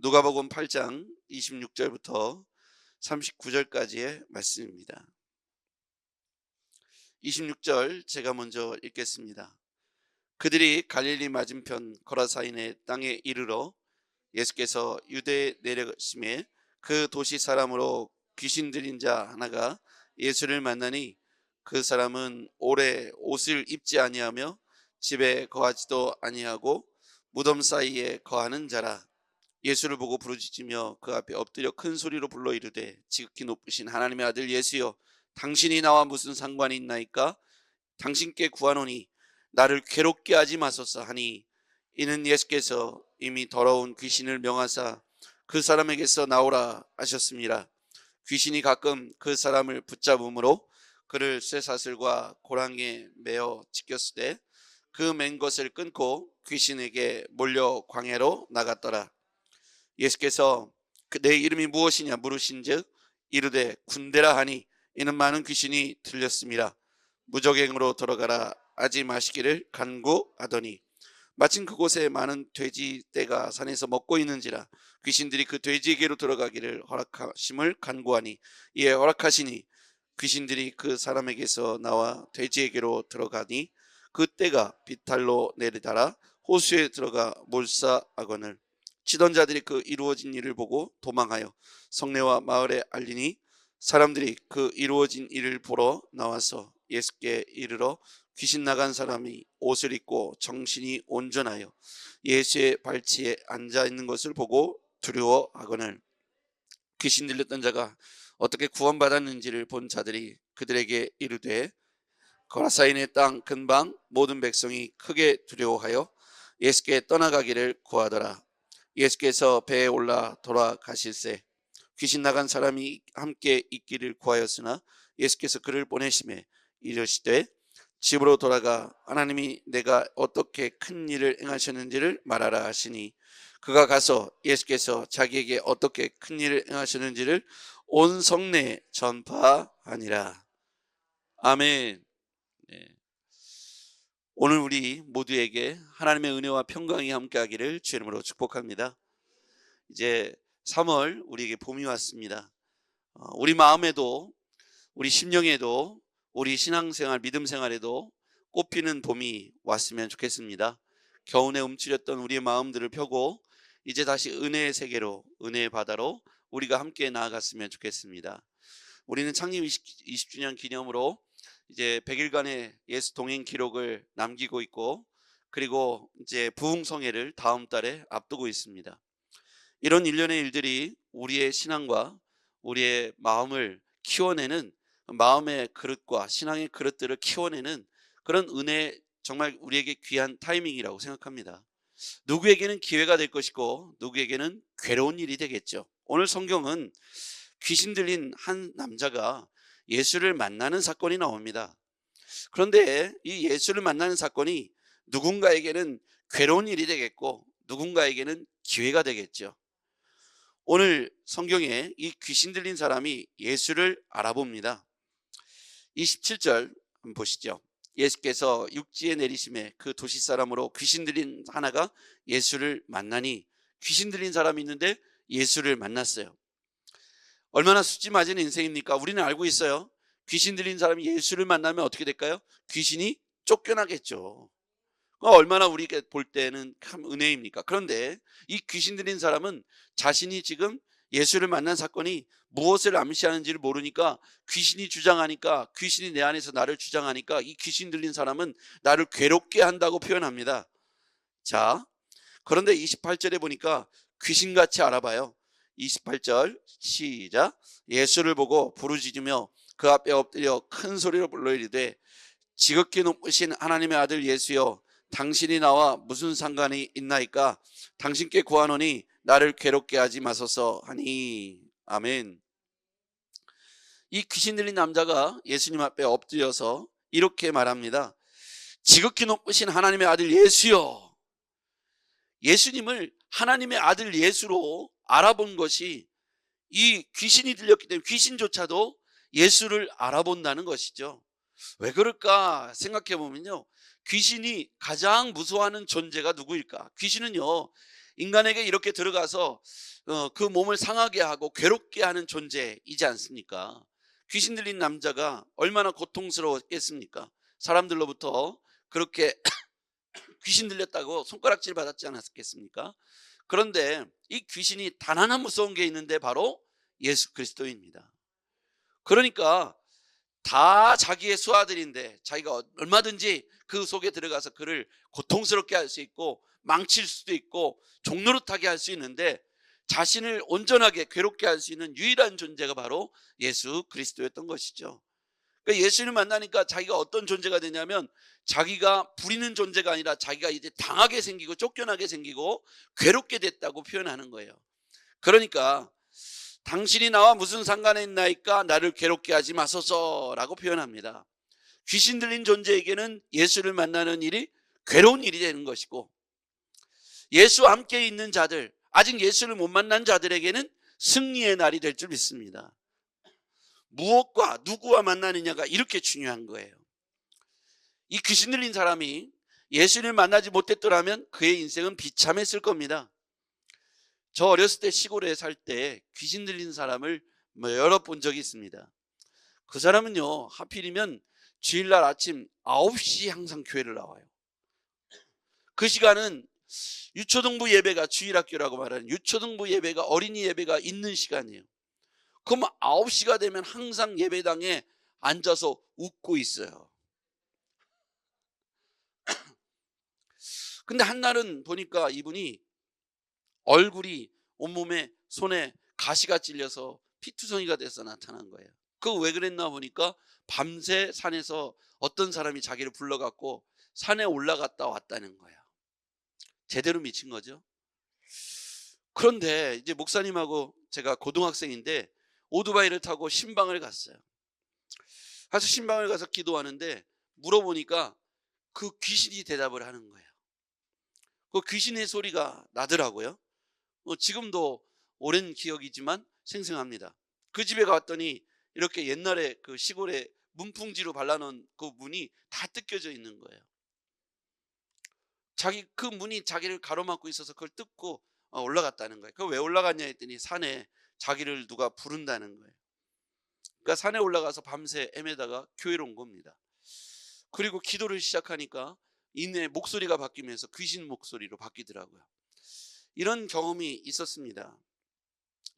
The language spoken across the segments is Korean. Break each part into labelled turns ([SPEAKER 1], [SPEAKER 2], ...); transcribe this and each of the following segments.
[SPEAKER 1] 누가복음 8장 26절부터 39절까지의 말씀입니다. 26절 제가 먼저 읽겠습니다. 그들이 갈릴리 맞은편 거라사인의 땅에 이르러 예수께서 유대에 내려가심에 그 도시 사람으로 귀신 들린 자 하나가 예수를 만나니 그 사람은 오래 옷을 입지 아니하며 집에 거하지도 아니하고 무덤 사이에 거하는 자라. 예수를 보고 부르짖으며 그 앞에 엎드려 큰 소리로 불러 이르되 지극히 높으신 하나님의 아들 예수여, 당신이 나와 무슨 상관이 있나이까? 당신께 구하노니 나를 괴롭게 하지 마소서 하니, 이는 예수께서 이미 더러운 귀신을 명하사 그 사람에게서 나오라 하셨습니다. 귀신이 가끔 그 사람을 붙잡음으로 그를 쇠사슬과 고랑에 매어 찢겼을 때 그 맨 것을 끊고 귀신에게 몰려 광야로 나갔더라. 예수께서 내 이름이 무엇이냐 물으신즉 이르되 군대라 하니, 이는 많은 귀신이 들렸습니다. 무적행으로 들어가라 하지 마시기를 간구하더니, 마침 그곳에 많은 돼지 떼가 산에서 먹고 있는지라 귀신들이 그 돼지에게로 들어가기를 허락하심을 간구하니, 이에 허락하시니 귀신들이 그 사람에게서 나와 돼지에게로 들어가니 그 떼가 비탈로 내리달아 호수에 들어가 몰사하거늘. 치던 자들이 그 이루어진 일을 보고 도망하여 성내와 마을에 알리니, 사람들이 그 이루어진 일을 보러 나와서 예수께 이르러 귀신 나간 사람이 옷을 입고 정신이 온전하여 예수의 발치에 앉아 있는 것을 보고 두려워하거늘. 귀신 들렸던 자가 어떻게 구원받았는지를 본 자들이 그들에게 이르되, 거라사인의 땅 근방 모든 백성이 크게 두려워하여 예수께 떠나가기를 구하더라. 예수께서 배에 올라 돌아가실새 귀신 나간 사람이 함께 있기를 구하였으나 예수께서 그를 보내심에 이르시되, 집으로 돌아가 하나님이 내가 어떻게 큰 일을 행하셨는지를 말하라 하시니, 그가 가서 예수께서 자기에게 어떻게 큰 일을 행하셨는지를 온 성내에 전파하니라. 아멘. 네. 오늘 우리 모두에게 하나님의 은혜와 평강이 함께하기를 주의 이름으로 축복합니다. 이제 3월 우리에게 봄이 왔습니다. 우리 마음에도, 우리 심령에도, 우리 신앙생활, 믿음생활에도 꽃피는 봄이 왔으면 좋겠습니다. 겨우내 움츠렸던 우리의 마음들을 펴고 이제 다시 은혜의 세계로, 은혜의 바다로 우리가 함께 나아갔으면 좋겠습니다. 우리는 창립 20주년 기념으로 이제 100일간의 예수 동행 기록을 남기고 있고, 그리고 이제 부흥성회를 다음 달에 앞두고 있습니다. 이런 일련의 일들이 우리의 신앙과 우리의 마음을 키워내는, 마음의 그릇과 신앙의 그릇들을 키워내는 그런 은혜, 정말 우리에게 귀한 타이밍이라고 생각합니다. 누구에게는 기회가 될 것이고 누구에게는 괴로운 일이 되겠죠. 오늘 성경은 귀신 들린 한 남자가 예수를 만나는 사건이 나옵니다. 그런데 이 예수를 만나는 사건이 누군가에게는 괴로운 일이 되겠고 누군가에게는 기회가 되겠죠. 오늘 성경에 이 귀신 들린 사람이 예수를 알아봅니다. 27절 한번 보시죠. 예수께서 육지에 내리심에 그 도시 사람으로 귀신 들린 하나가 예수를 만나니, 귀신 들린 사람이 있는데 예수를 만났어요. 얼마나 수지 맞은 인생입니까? 우리는 알고 있어요. 귀신 들린 사람이 예수를 만나면 어떻게 될까요? 귀신이 쫓겨나겠죠. 얼마나 우리가 볼 때는 참 은혜입니까? 그런데 이 귀신 들린 사람은 자신이 지금 예수를 만난 사건이 무엇을 암시하는지를 모르니까, 귀신이 주장하니까, 귀신이 내 안에서 나를 주장하니까 이 귀신 들린 사람은 나를 괴롭게 한다고 표현합니다. 자, 그런데 28절에 보니까 귀신같이 알아봐요. 28절 시작. 예수를 보고 부르짖으며 그 앞에 엎드려 큰 소리로 불러 이르되, 지극히 높으신 하나님의 아들 예수여, 당신이 나와 무슨 상관이 있나이까? 당신께 구하노니 나를 괴롭게 하지 마소서 하니. 아멘. 이 귀신 들린 남자가 예수님 앞에 엎드려서 이렇게 말합니다. 지극히 높으신 하나님의 아들 예수여. 예수님을 하나님의 아들 예수로 알아본 것이, 이 귀신이 들렸기 때문에 귀신조차도 예수를 알아본다는 것이죠. 왜 그럴까 생각해 보면요, 귀신이 가장 무서워하는 존재가 누구일까? 귀신은요, 인간에게 이렇게 들어가서 그 몸을 상하게 하고 괴롭게 하는 존재이지 않습니까? 귀신 들린 남자가 얼마나 고통스러웠겠습니까? 사람들로부터 그렇게 귀신 들렸다고 손가락질 받았지 않았겠습니까? 그런데 이 귀신이 단 하나 무서운 게 있는데 바로 예수 그리스도입니다. 그러니까 다 자기의 수하들인데 자기가 얼마든지 그 속에 들어가서 그를 고통스럽게 할 수 있고 망칠 수도 있고 종노릇하게 할 수 있는데 자신을 온전하게 괴롭게 할 수 있는 유일한 존재가 바로 예수 그리스도였던 것이죠. 그러니까 예수를 만나니까 자기가 어떤 존재가 되냐면 자기가 부리는 존재가 아니라 자기가 이제 당하게 생기고 쫓겨나게 생기고 괴롭게 됐다고 표현하는 거예요. 그러니까 당신이 나와 무슨 상관이 있나이까 나를 괴롭게 하지 마소서라고 표현합니다. 귀신 들린 존재에게는 예수를 만나는 일이 괴로운 일이 되는 것이고, 예수와 함께 있는 자들, 아직 예수를 못 만난 자들에게는 승리의 날이 될 줄 믿습니다. 무엇과 누구와 만나느냐가 이렇게 중요한 거예요. 이 귀신 들린 사람이 예수를 만나지 못했더라면 그의 인생은 비참했을 겁니다. 저 어렸을 때 시골에 살 때 귀신 들린 사람을 여러 본 적이 있습니다. 그 사람은요, 하필이면 주일날 아침 9시 항상 교회를 나와요. 그 시간은 유초등부 예배가, 주일학교라고 말하는 유초등부 예배가, 어린이 예배가 있는 시간이에요. 그럼 9시가 되면 항상 예배당에 앉아서 웃고 있어요. 근데 한날은 보니까 이분이 얼굴이 온몸에 손에 가시가 찔려서 피투성이가 돼서 나타난 거예요. 그거 왜 그랬나 보니까 밤새 산에서 어떤 사람이 자기를 불러갖고 산에 올라갔다 왔다는 거예요. 제대로 미친 거죠. 그런데 이제 목사님하고 제가 고등학생인데 오토바이를 타고 신방을 갔어요. 가서 신방을 가서 기도하는데 물어보니까 그 귀신이 대답을 하는 거예요. 그 귀신의 소리가 나더라고요. 지금도 오랜 기억이지만 생생합니다. 그 집에 갔더니 이렇게 옛날에 그 시골에 문풍지로 발라놓은 그 문이 다 뜯겨져 있는 거예요. 그 문이 자기를 가로막고 있어서 그걸 뜯고 올라갔다는 거예요. 그걸 왜 올라갔냐 했더니 산에 자기를 누가 부른다는 거예요. 그러니까 산에 올라가서 밤새 헤매다가 교회로 온 겁니다. 그리고 기도를 시작하니까 이내 목소리가 바뀌면서 귀신 목소리로 바뀌더라고요. 이런 경험이 있었습니다.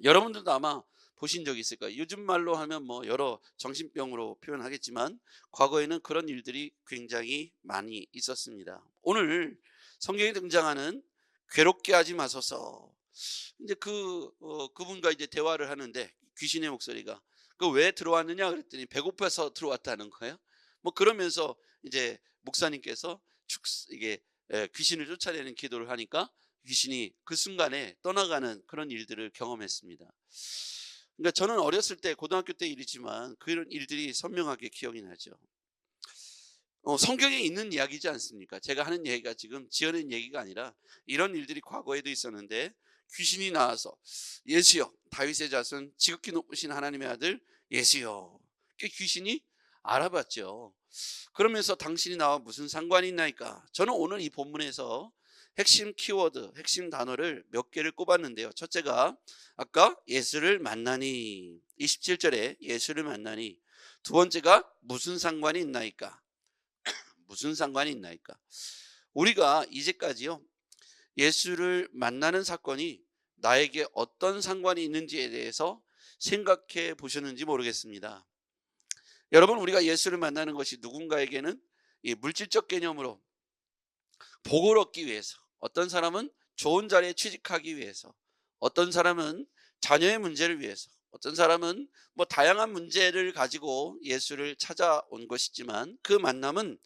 [SPEAKER 1] 여러분들도 아마 보신 적이 있을 거예요. 요즘 말로 하면 여러 정신병으로 표현하겠지만 과거에는 그런 일들이 굉장히 많이 있었습니다. 오늘 성경에 등장하는 괴롭게 하지 마소서. 이제 그분과 이제 대화를 하는데 귀신의 목소리가 그 왜 들어왔느냐 그랬더니 배고파서 들어왔다는 거예요. 그러면서 이제 목사님께서 이게 귀신을 쫓아내는 기도를 하니까 귀신이 그 순간에 떠나가는 그런 일들을 경험했습니다. 그러니까 저는 어렸을 때 고등학교 때 일이지만 그런 일들이 선명하게 기억이 나죠. 성경에 있는 이야기지 않습니까? 제가 하는 얘기가 지금 지어낸 얘기가 아니라 이런 일들이 과거에도 있었는데 귀신이 나와서 예수여 다윗의 자손 지극히 높으신 하나님의 아들 예수여, 그 귀신이 알아봤죠. 그러면서 당신이 나와 무슨 상관이 있나이까? 저는 오늘 이 본문에서 핵심 키워드, 핵심 단어를 몇 개를 꼽았는데요. 첫째가 아까 예수를 만나니, 27절에 예수를 만나니. 두 번째가 무슨 상관이 있나이까? 무슨 상관이 있나이까? 우리가 이제까지요, 예수를 만나는 사건이 나에게 어떤 상관이 있는지에 대해서 생각해 보셨는지 모르겠습니다. 여러분, 우리가 예수를 만나는 것이 누군가에게는 이 물질적 개념으로 복을 얻기 위해서, 어떤 사람은 좋은 자리에 취직하기 위해서, 어떤 사람은 자녀의 문제를 위해서, 어떤 사람은 다양한 문제를 가지고 예수를 찾아온 것이지만 그 만남은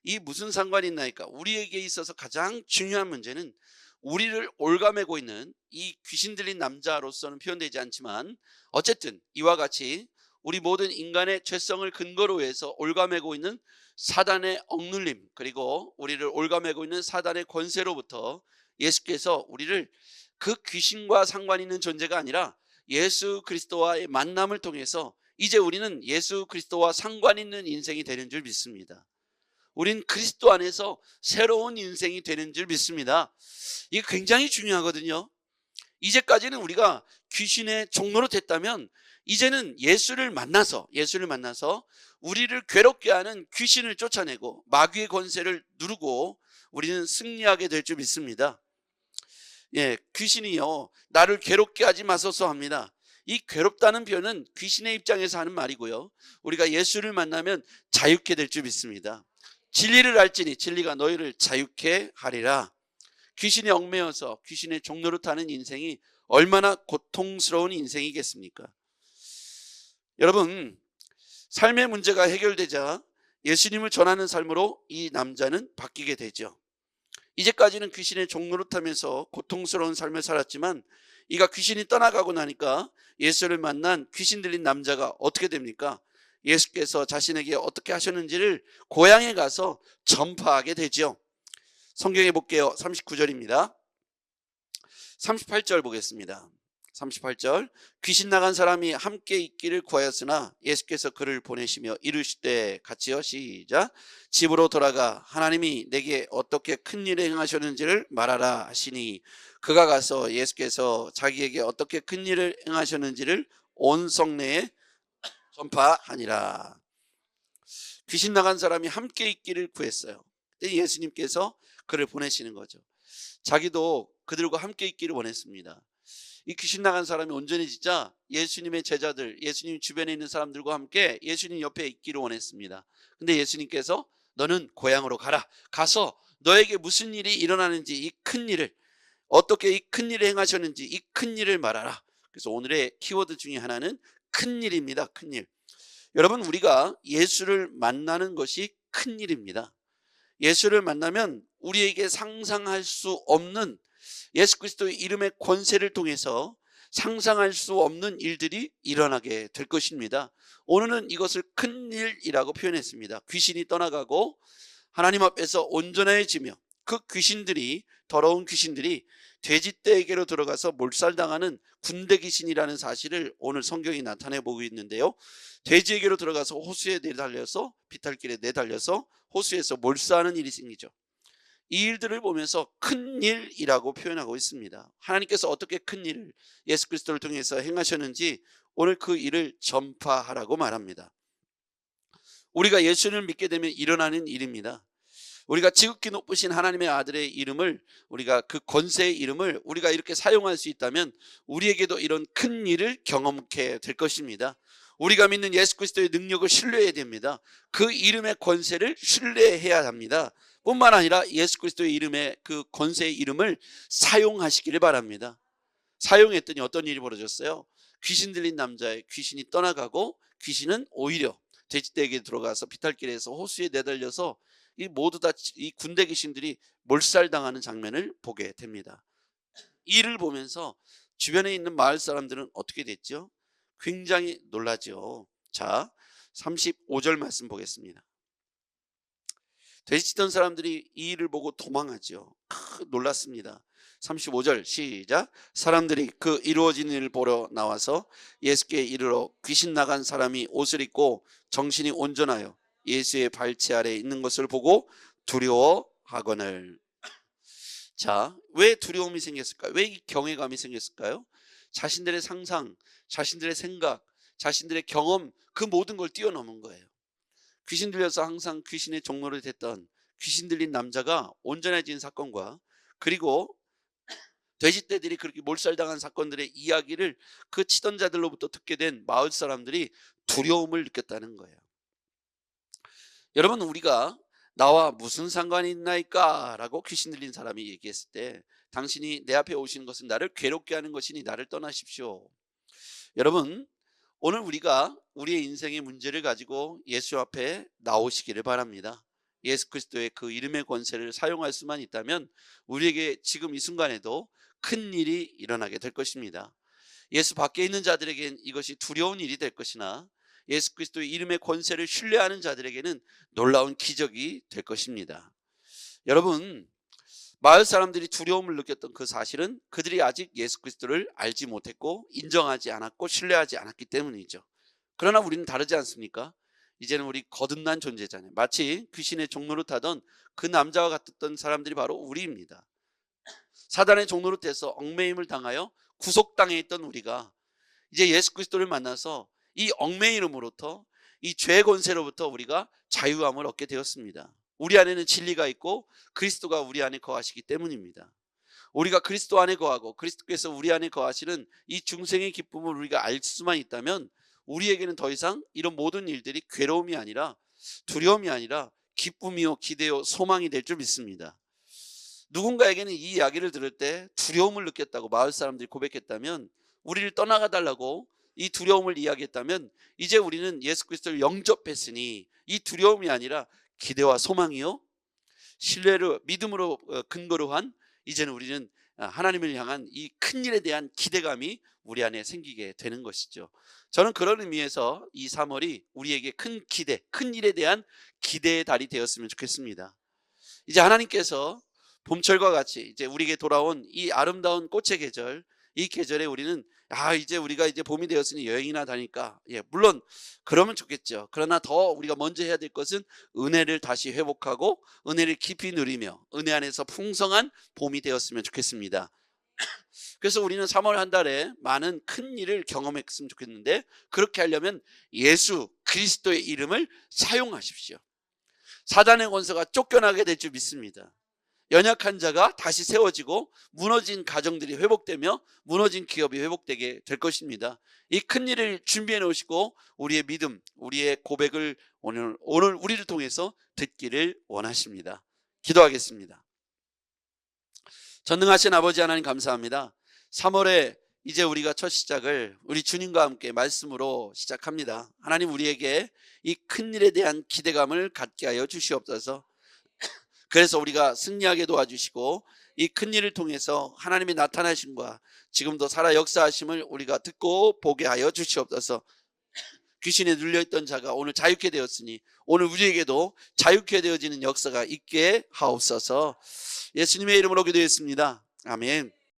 [SPEAKER 1] 이 무슨 상관이 있나이까? 우리에게 있어서 가장 중요한 문제는 우리를 올가매고 있는 이 귀신 들린 남자로서는 표현되지 않지만 어쨌든 이와 같이 우리 모든 인간의 죄성을 근거로 해서 올가매고 있는 사단의 억눌림, 그리고 우리를 올가매고 있는 사단의 권세로부터 예수께서 우리를 그 귀신과 상관 있는 존재가 아니라 예수 그리스도와의 만남을 통해서 이제 우리는 예수 그리스도와 상관 있는 인생이 되는 줄 믿습니다. 우린 그리스도 안에서 새로운 인생이 되는 줄 믿습니다. 이게 굉장히 중요하거든요. 이제까지는 우리가 귀신의 종로로 됐다면 이제는 예수를 만나서 우리를 괴롭게 하는 귀신을 쫓아내고 마귀의 권세를 누르고 우리는 승리하게 될 줄 믿습니다. 귀신이요, 나를 괴롭게 하지 마소서 합니다. 이 괴롭다는 표현은 귀신의 입장에서 하는 말이고요, 우리가 예수를 만나면 자유케 될 줄 믿습니다. 진리를 알지니 진리가 너희를 자유케 하리라. 귀신이 얽매여서 귀신의 종로로 타는 인생이 얼마나 고통스러운 인생이겠습니까? 여러분, 삶의 문제가 해결되자 예수님을 전하는 삶으로 이 남자는 바뀌게 되죠. 이제까지는 귀신의 종로로 타면서 고통스러운 삶을 살았지만 이가 귀신이 떠나가고 나니까 예수를 만난 귀신 들린 남자가 어떻게 됩니까? 예수께서 자신에게 어떻게 하셨는지를 고향에 가서 전파하게 되죠. 성경에 볼게요. 39절입니다. 38절 보겠습니다. 38절, 귀신 나간 사람이 함께 있기를 구하였으나 예수께서 그를 보내시며 이르시되 같이요, 시작. 집으로 돌아가 하나님이 내게 어떻게 큰 일을 행하셨는지를 말하라 하시니 그가 가서 예수께서 자기에게 어떻게 큰 일을 행하셨는지를 온 성내에 전파하니라. 귀신 나간 사람이 함께 있기를 구했어요. 예수님께서 그를 보내시는 거죠. 자기도 그들과 함께 있기를 원했습니다. 이 귀신 나간 사람이 온전해지자 예수님의 제자들, 예수님 주변에 있는 사람들과 함께 예수님 옆에 있기를 원했습니다. 근데 예수님께서 너는 고향으로 가라. 가서 너에게 무슨 일이 일어나는지, 이 큰 일을, 어떻게 이 큰 일을 행하셨는지 이 큰 일을 말하라. 그래서 오늘의 키워드 중에 하나는 큰 일입니다. 큰 일. 여러분, 우리가 예수를 만나는 것이 큰 일입니다. 예수를 만나면 우리에게 상상할 수 없는, 예수 그리스도의 이름의 권세를 통해서 상상할 수 없는 일들이 일어나게 될 것입니다. 오늘은 이것을 큰 일이라고 표현했습니다. 귀신이 떠나가고 하나님 앞에서 온전해지며 그 귀신들이, 더러운 귀신들이 돼지떼에게로 들어가서 몰살당하는 군대 귀신이라는 사실을 오늘 성경이 나타내보고 있는데요, 돼지에게로 들어가서 호수에 내달려서, 비탈길에 내달려서 호수에서 몰살하는 일이 생기죠. 이 일들을 보면서 큰 일이라고 표현하고 있습니다. 하나님께서 어떻게 큰 일을 예수 그리스도를 통해서 행하셨는지 오늘 그 일을 전파하라고 말합니다. 우리가 예수를 믿게 되면 일어나는 일입니다. 우리가 지극히 높으신 하나님의 아들의 이름을, 우리가 그 권세의 이름을 우리가 이렇게 사용할 수 있다면 우리에게도 이런 큰 일을 경험케 될 것입니다. 우리가 믿는 예수 그리스도의 능력을 신뢰해야 됩니다. 그 이름의 권세를 신뢰해야 합니다. 뿐만 아니라 예수 그리스도의 이름의 그 권세의 이름을 사용하시기를 바랍니다. 사용했더니 어떤 일이 벌어졌어요? 귀신 들린 남자의 귀신이 떠나가고 귀신은 오히려 돼지떼에게 들어가서 비탈길에서 호수에 내달려서 이 모두 다 이 군대 귀신들이 몰살당하는 장면을 보게 됩니다. 이 일을 보면서 주변에 있는 마을 사람들은 어떻게 됐죠? 굉장히 놀라죠. 자, 35절 말씀 보겠습니다. 돼지치던 사람들이 이 일을 보고 도망하죠. 놀랐습니다. 35절 시작. 사람들이 그 이루어진 일을 보러 나와서 예수께 이르러 귀신 나간 사람이 옷을 입고 정신이 온전하여 예수의 발치 아래에 있는 것을 보고 두려워하거늘. 자, 왜 두려움이 생겼을까요? 왜 이 경외감이 생겼을까요? 자신들의 상상, 자신들의 생각, 자신들의 경험, 그 모든 걸 뛰어넘은 거예요. 귀신 들려서 항상 귀신의 종로를 됐던 귀신 들린 남자가 온전해진 사건과, 그리고 돼지떼들이 그렇게 몰살당한 사건들의 이야기를 그 치던 자들로부터 듣게 된 마을 사람들이 두려움을 느꼈다는 거예요. 여러분, 우리가 나와 무슨 상관이 있나이까? 라고 귀신 들린 사람이 얘기했을 때, 당신이 내 앞에 오시는 것은 나를 괴롭게 하는 것이니 나를 떠나십시오. 여러분, 오늘 우리가 우리의 인생의 문제를 가지고 예수 앞에 나오시기를 바랍니다. 예수 그리스도의 그 이름의 권세를 사용할 수만 있다면 우리에게 지금 이 순간에도 큰 일이 일어나게 될 것입니다. 예수 밖에 있는 자들에겐 이것이 두려운 일이 될 것이나 예수 그리스도의 이름의 권세를 신뢰하는 자들에게는 놀라운 기적이 될 것입니다. 여러분, 마을 사람들이 두려움을 느꼈던 그 사실은 그들이 아직 예수 그리스도를 알지 못했고 인정하지 않았고 신뢰하지 않았기 때문이죠. 그러나 우리는 다르지 않습니까? 이제는 우리 거듭난 존재잖아요. 마치 귀신의 종노릇 하던 그 남자와 같았던 사람들이 바로 우리입니다. 사단의 종노릇해서 얽매임을 당하여 구속당해 있던 우리가 이제 예수 그리스도를 만나서 이 얽매임으로부터, 이 죄의 권세로부터 우리가 자유함을 얻게 되었습니다. 우리 안에는 진리가 있고 그리스도가 우리 안에 거하시기 때문입니다. 우리가 그리스도 안에 거하고 그리스도께서 우리 안에 거하시는 이 중생의 기쁨을 우리가 알 수만 있다면 우리에게는 더 이상 이런 모든 일들이 괴로움이 아니라, 두려움이 아니라 기쁨이요 기대요 소망이 될 줄 믿습니다. 누군가에게는 이 이야기를 들을 때 두려움을 느꼈다고 마을 사람들이 고백했다면, 우리를 떠나가 달라고 이 두려움을 이야기했다면, 이제 우리는 예수 그리스도를 영접했으니 이 두려움이 아니라 기대와 소망이요 신뢰로, 믿음으로 근거로 한, 이제는 우리는 하나님을 향한 이 큰 일에 대한 기대감이 우리 안에 생기게 되는 것이죠. 저는 그런 의미에서 이 3월이 우리에게 큰 기대, 큰 일에 대한 기대의 달이 되었으면 좋겠습니다. 이제 하나님께서 봄철과 같이 이제 우리에게 돌아온 이 아름다운 꽃의 계절, 이 계절에 우리는 이제 우리가 이제 봄이 되었으니 여행이나 다닐까? 물론 그러면 좋겠죠. 그러나 더 우리가 먼저 해야 될 것은 은혜를 다시 회복하고 은혜를 깊이 누리며 은혜 안에서 풍성한 봄이 되었으면 좋겠습니다. 그래서 우리는 3월 한 달에 많은 큰 일을 경험했으면 좋겠는데, 그렇게 하려면 예수 그리스도의 이름을 사용하십시오. 사단의 권세가 쫓겨나게 될 줄 믿습니다. 연약한 자가 다시 세워지고 무너진 가정들이 회복되며 무너진 기업이 회복되게 될 것입니다. 이 큰 일을 준비해 놓으시고 우리의 믿음, 우리의 고백을 오늘 우리를 통해서 듣기를 원하십니다. 기도하겠습니다. 전능하신 아버지 하나님 감사합니다. 3월에 이제 우리가 첫 시작을 우리 주님과 함께 말씀으로 시작합니다. 하나님, 우리에게 이 큰 일에 대한 기대감을 갖게 하여 주시옵소서. 그래서 우리가 승리하게 도와주시고 이 큰 일을 통해서 하나님의 나타나심과 지금도 살아 역사하심을 우리가 듣고 보게 하여 주시옵소서. 귀신에 눌려있던 자가 오늘 자유케 되었으니 오늘 우리에게도 자유케 되어지는 역사가 있게 하옵소서. 예수님의 이름으로 기도했습니다. 아멘.